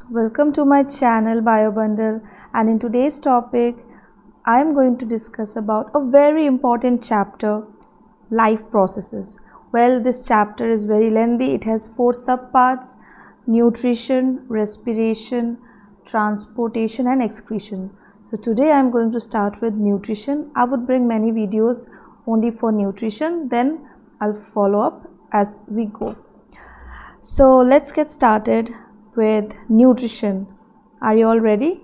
welcome to my channel BioBundle, and in today's topic I am going to discuss about a very important chapter, life processes. Well, this chapter is very lengthy. It has 4 subparts: nutrition, respiration, transportation and excretion. So today I am going to start with nutrition. I would bring many videos only for nutrition, then I'll follow up as we go. So let's get started with nutrition. Are you all ready?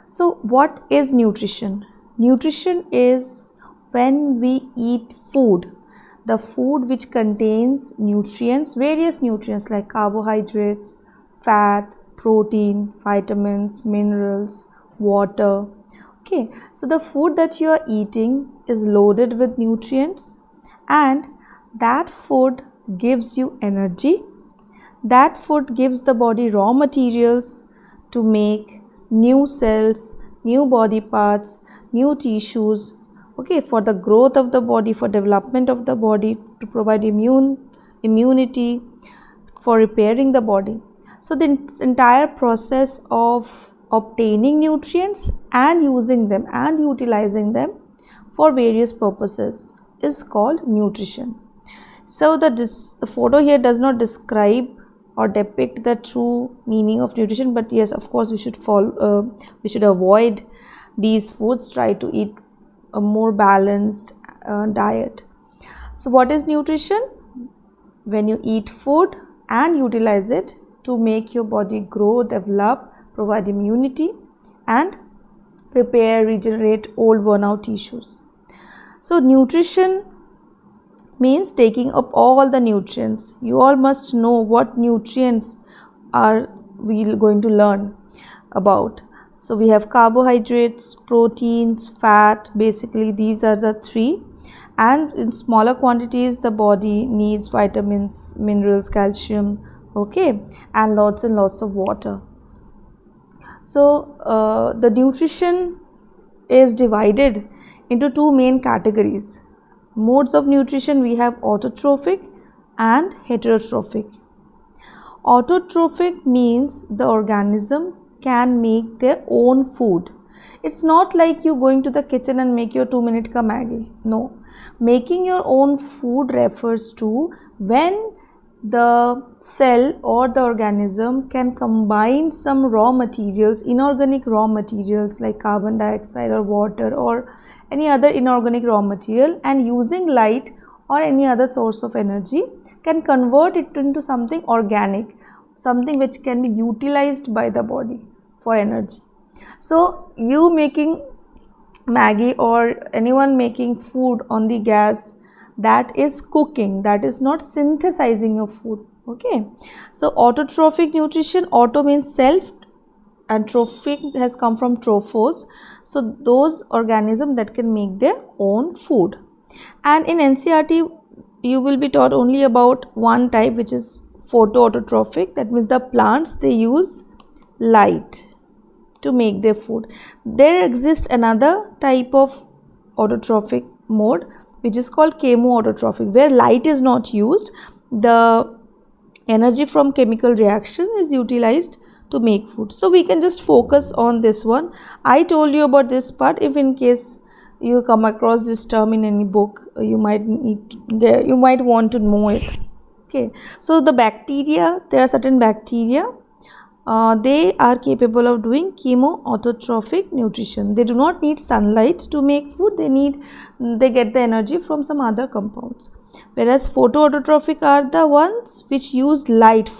So what is nutrition? Nutrition is when we eat food, the food which contains nutrients, various nutrients like carbohydrates, fat, protein, vitamins, minerals, water. Okay, so the food that you are eating is loaded with nutrients, and that food gives you energy. That food gives the body raw materials to make new cells, new body parts, new tissues, okay, for the growth of the body, for development of the body, to provide immunity, for repairing the body. So this entire process of obtaining nutrients and using them and utilizing them for various purposes is called nutrition. So the photo here does not describe or depict the true meaning of nutrition, but yes, of course we should avoid these foods, try to eat a more balanced diet. So what is nutrition? When you eat food and utilize it to make your body grow, develop, provide immunity and repair, regenerate old worn out tissues. So nutrition means taking up all the nutrients. You all must know what nutrients are we going to learn about. So we have carbohydrates, proteins, fat. Basically these are the 3, and in smaller quantities the body needs vitamins, minerals, calcium, okay, and lots of water. So the nutrition is divided into 2 main categories. Modes of nutrition: we have autotrophic and heterotrophic. Autotrophic means the organism can make their own food. It's not like you going to the kitchen and make your 2-minute ka Maggi. No. Making your own food refers to when the cell or the organism can combine some raw materials, inorganic raw materials like carbon dioxide or water or any other inorganic raw material, and using light or any other source of energy can convert it into something organic, something which can be utilized by the body for energy. So you making Maggi or anyone making food on the gas, that is cooking, that is not synthesizing your food. Okay, so autotrophic nutrition, auto means self and trophic has come from trophos, so those organisms that can make their own food. And in NCERT you will be taught only about one type, which is photoautotrophic. That means the plants, they use light to make their food. There exists another type of autotrophic mode which is called chemoautotrophic, where light is not used, the energy from chemical reaction is utilized to make food. So we can just focus on this one. I told you about this part. If in case you come across this term in any book, you might want to know it. Okay, so the bacteria, there are certain bacteria, they are capable of doing chemoautotrophic nutrition. They do not need sunlight to make food, they get the energy from some other compounds. Whereas photoautotrophic are the ones which use light,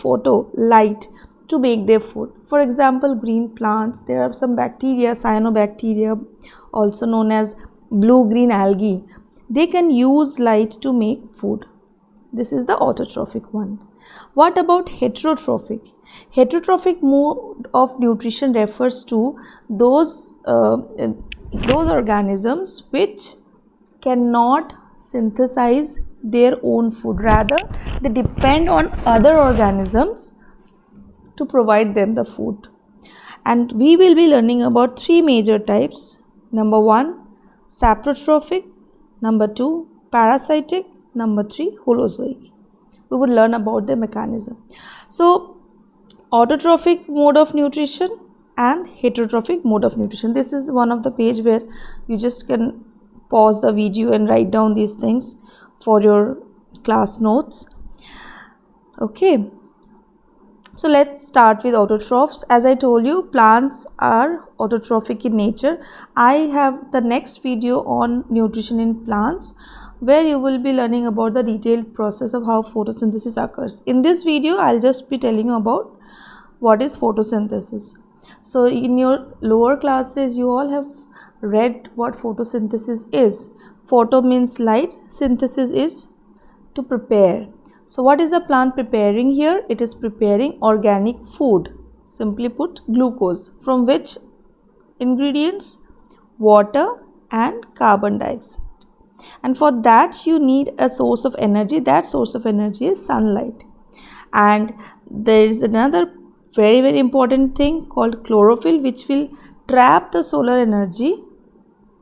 light to make their food. For example, green plants, there are some bacteria, cyanobacteria, also known as blue-green algae. They can use light to make food. This is the autotrophic one. What about heterotrophic? Heterotrophic mode of nutrition refers to those organisms which cannot synthesize their own food. Rather, they depend on other organisms to provide them the food. And we will be learning about 3 major types. Number 1, saprotrophic. Number 2, parasitic. Number 3, holozoic. We would learn about the mechanism. So autotrophic mode of nutrition and heterotrophic mode of nutrition. This is one of the page where you just can pause the video and write down these things for your class notes. Okay, so let's start with autotrophs. As I told you, plants are autotrophic in nature. I have the next video on nutrition in plants, where you will be learning about the detailed process of how photosynthesis occurs. In this video, I'll just be telling you about what is photosynthesis. So in your lower classes, you all have read what photosynthesis is. Photo means light, synthesis is to prepare. So what is a plant preparing here? It is preparing organic food, simply put glucose, from which ingredients? Water and carbon dioxide. And for that you need a source of energy. That source of energy is sunlight. And there is another very important thing called chlorophyll, which will trap the solar energy,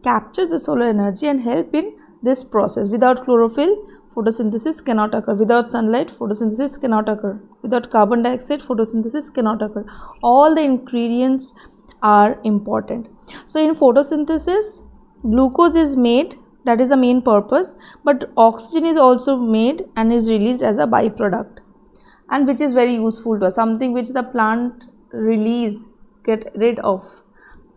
capture the solar energy and help in this process. Without chlorophyll, photosynthesis cannot occur. Without sunlight, photosynthesis cannot occur. Without carbon dioxide, photosynthesis cannot occur. All the ingredients are important. So in photosynthesis, glucose is made, that is the main purpose, but oxygen is also made and is released as a byproduct, and which is very useful to us, something which the plant get rid of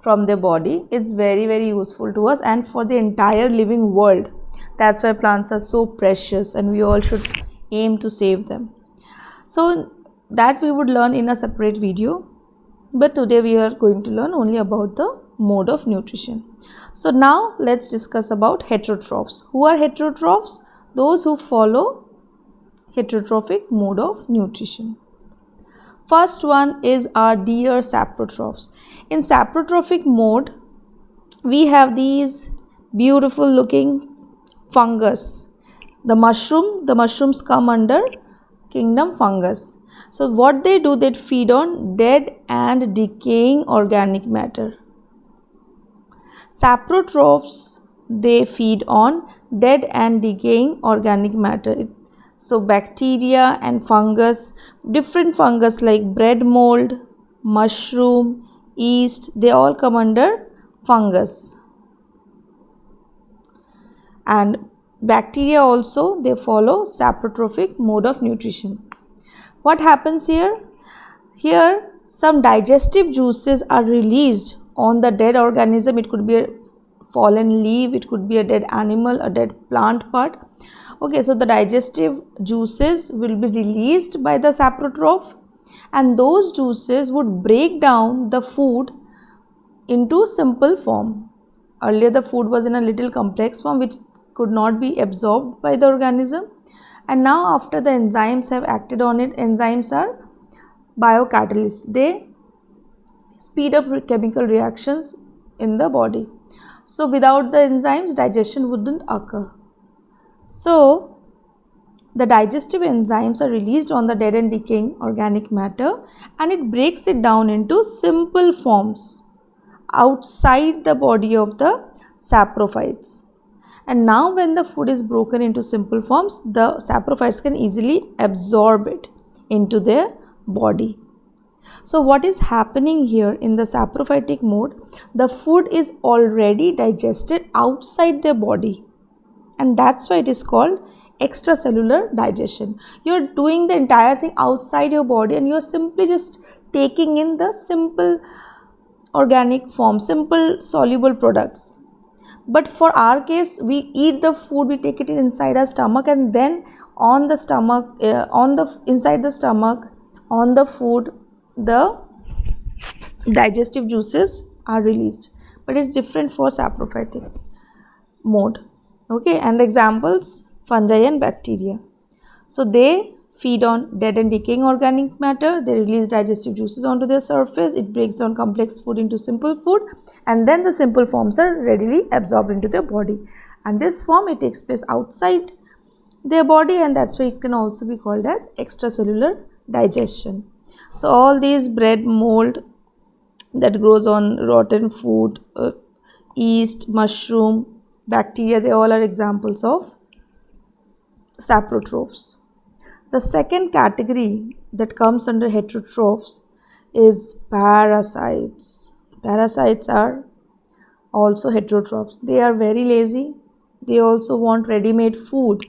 from their body is very useful to us and for the entire living world. That's why plants are so precious and we all should aim to save them. So that we would learn in a separate video, but today we are going to learn only about the mode of nutrition. So now let's discuss about heterotrophs. Who are heterotrophs? Those who follow heterotrophic mode of nutrition. First one is our dear saprotrophs. In saprotrophic mode, we have these beautiful looking fungus. The mushrooms come under kingdom fungus. So what they do, they feed on dead and decaying organic matter. Saprotrophs, they feed on dead and decaying organic matter. So bacteria and fungus, different fungus like bread mold, mushroom, yeast, they all come under fungus. And bacteria also, they follow saprotrophic mode of nutrition. What happens here? Here some digestive juices are released on the dead organism. It could be a fallen leaf, it could be a dead animal, a dead plant part. Okay, so the digestive juices will be released by the saprotroph, and those juices would break down the food into simple form. Earlier the food was in a little complex form which could not be absorbed by the organism, and now after the enzymes have acted on it, enzymes are biocatalysts. They speed up chemical reactions in the body. So without the enzymes, digestion wouldn't occur. So the digestive enzymes are released on the dead and decaying organic matter, and it breaks it down into simple forms outside the body of the saprophytes. And now when the food is broken into simple forms, the saprophytes can easily absorb it into their body. So what is happening here in the saprophytic mode? The food is already digested outside their body, and that's why it is called extracellular digestion. You're doing the entire thing outside your body and you're simply just taking in the simple organic form, simple soluble products. But for our case, we eat the food, we take it inside our stomach, and then on the stomach, inside the stomach, on the food, the digestive juices are released. But it's different for saprophytic mode. Okay, and the examples, fungi and bacteria. So they feed on dead and decaying organic matter, they release digestive juices onto their surface, it breaks down complex food into simple food, and then the simple forms are readily absorbed into their body. And this form, it takes place outside their body, and that's why it can also be called as extracellular digestion. So all these bread mold that grows on rotten food, yeast, mushroom, bacteria, they all are examples of saprotrophs. The second category that comes under heterotrophs is parasites. Parasites are also heterotrophs. They are very lazy. They also want ready-made food.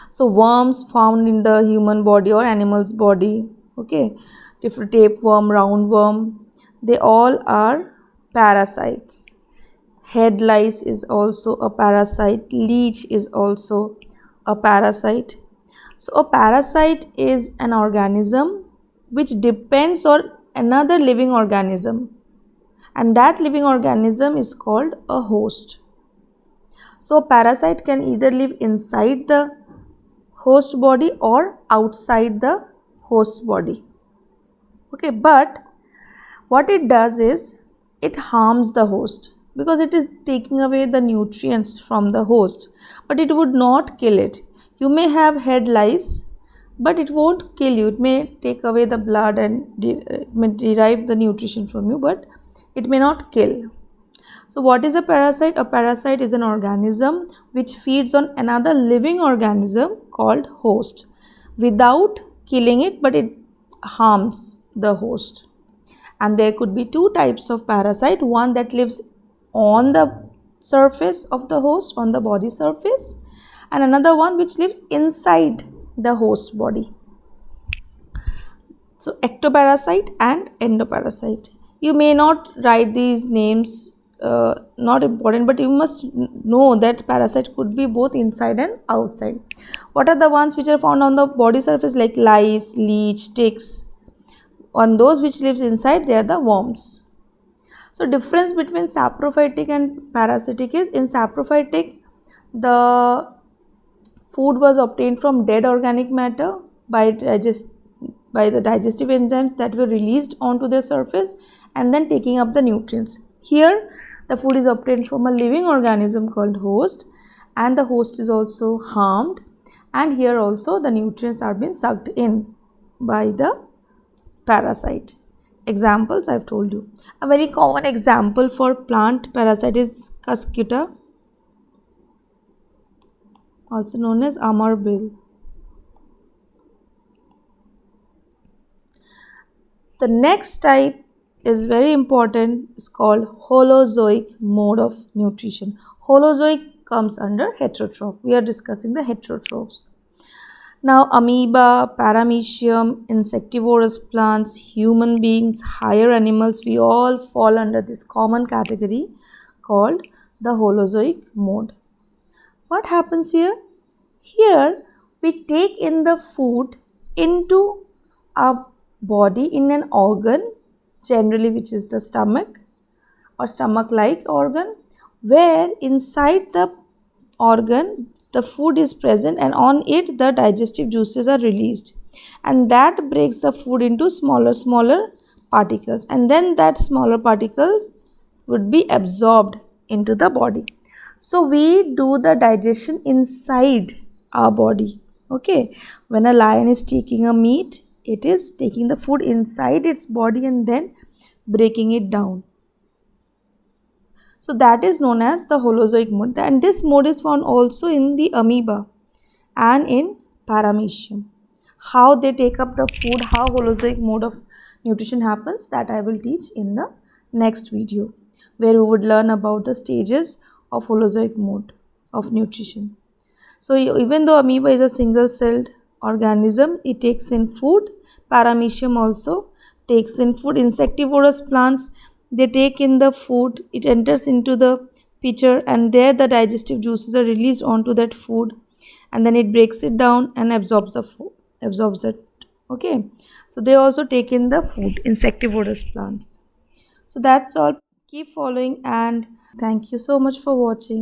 So worms found in the human body or animal's body, okay, different tapeworm, roundworm, they all are parasites. Head lice is also a parasite. Leech is also a parasite. So a parasite is an organism which depends on another living organism, and that living organism is called a host. So a parasite can either live inside the host body or outside the host body. Okay, but what it does is it harms the host because it is taking away the nutrients from the host, but it would not kill it. You may have head lice, but it won't kill you. It may take away the blood and may derive the nutrition from you, but it may not kill. So what is a parasite? A parasite is an organism which feeds on another living organism called host without killing it, but it harms the host. And there could be two types of parasite, one that lives on the surface of the host, on the body surface, and another one which lives inside the host body. So ectoparasite and endoparasite. You may not write these names, not important, but you must know that parasite could be both inside and outside. What are the ones which are found on the body surface, like lice, leech, ticks? On those which lives inside, they are the worms. So difference between saprophytic and parasitic is, in saprophytic the food was obtained from dead organic matter by the digestive enzymes that were released onto the surface and then taking up the nutrients. Here the food is obtained from a living organism called host, and the host is also harmed, and here also the nutrients are being sucked in by the parasite. Examples I have told you. A very common example for plant parasite is Cuscuta, also known as Amarbill. The next type is very important, is called holozoic mode of nutrition. Holozoic comes under heterotroph. We are discussing the heterotrophs. Now amoeba, paramecium, insectivorous plants, human beings, higher animals, we all fall under this common category called the holozoic mode. What happens here? Here we take in the food into our body in an organ, generally which is the stomach or stomach-like organ, where inside the organ the food is present and on it the digestive juices are released, and that breaks the food into smaller particles, and then that smaller particles would be absorbed into the body. So we do the digestion inside our body. Okay, when a lion is taking a meat, it is taking the food inside its body and then breaking it down. So that is known as the holozoic mode, and this mode is found also in the amoeba and in paramecium. How they take up the food, how holozoic mode of nutrition happens, that I will teach in the next video, where we would learn about the stages of holozoic mode of nutrition. So even though amoeba is a single-celled organism, it takes in food. Paramecium also takes in food. Insectivorous plants, they take in the food, it enters into the pitcher, and there the digestive juices are released onto that food, and then it breaks it down and absorbs it. Okay, so they also take in the food, insectivorous plants. So that's all. Keep following, and thank you so much for watching.